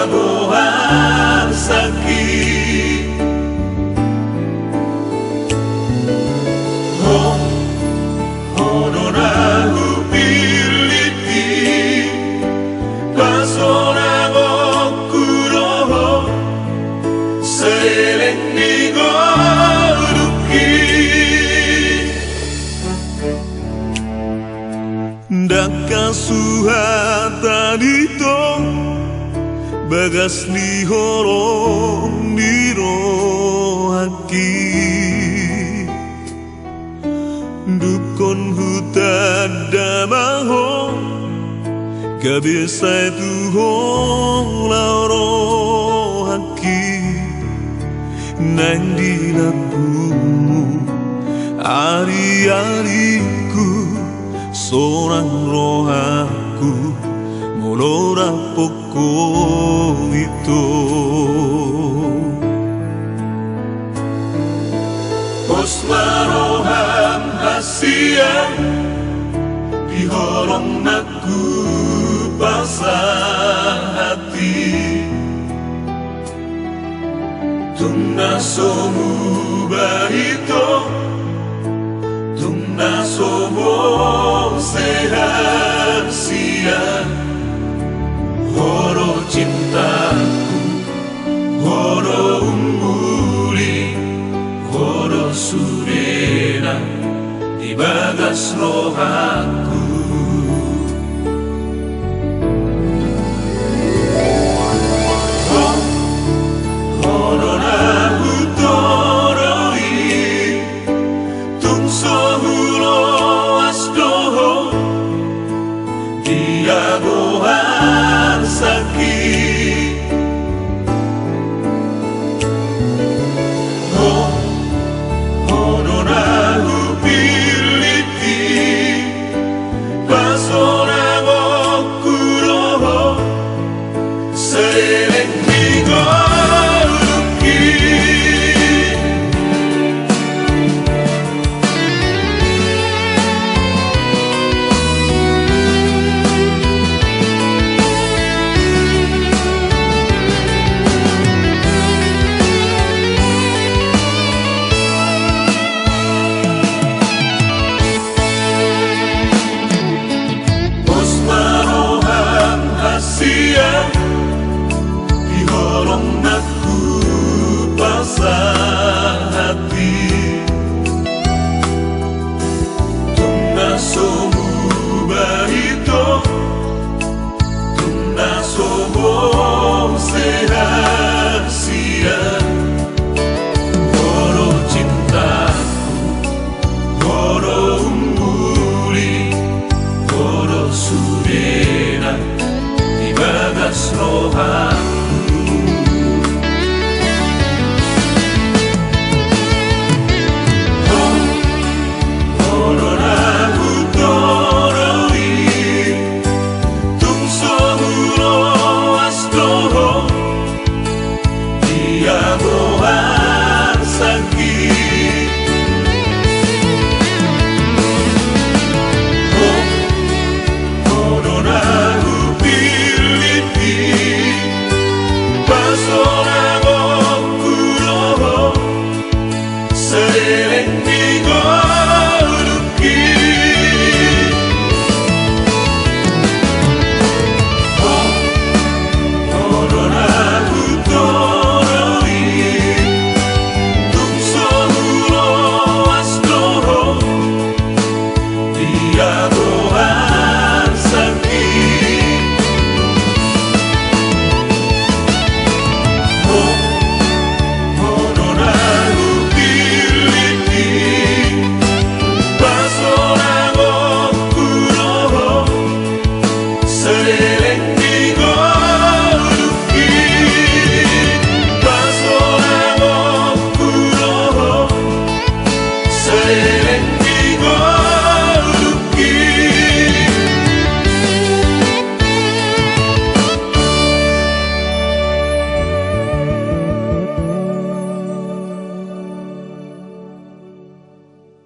Gohan sakit honorahu piliti pasona gokuroho seleng ni goruki dakasuhatanito bagas ni horong ni rohaki dukon hutan damaho kabisa tu hong rohaki nang di labu ari-ariku seorang rohaku molora poko itu Osmaroham hasia dihorong naku pasang hati tungna somu bahito tungna somo sehat siang horo cintaku, horo umuri, horo surena di bagas rohaku. Horo nahu toroi, tungso hulo asdoho, dia gohan sakit honorahu piliti pasona gokuroho seleng ni goruki dihorong naku pasang hati tungna somu bahito tungna somo sehat siang horo cintaku horo umuri horo surena di bagas roha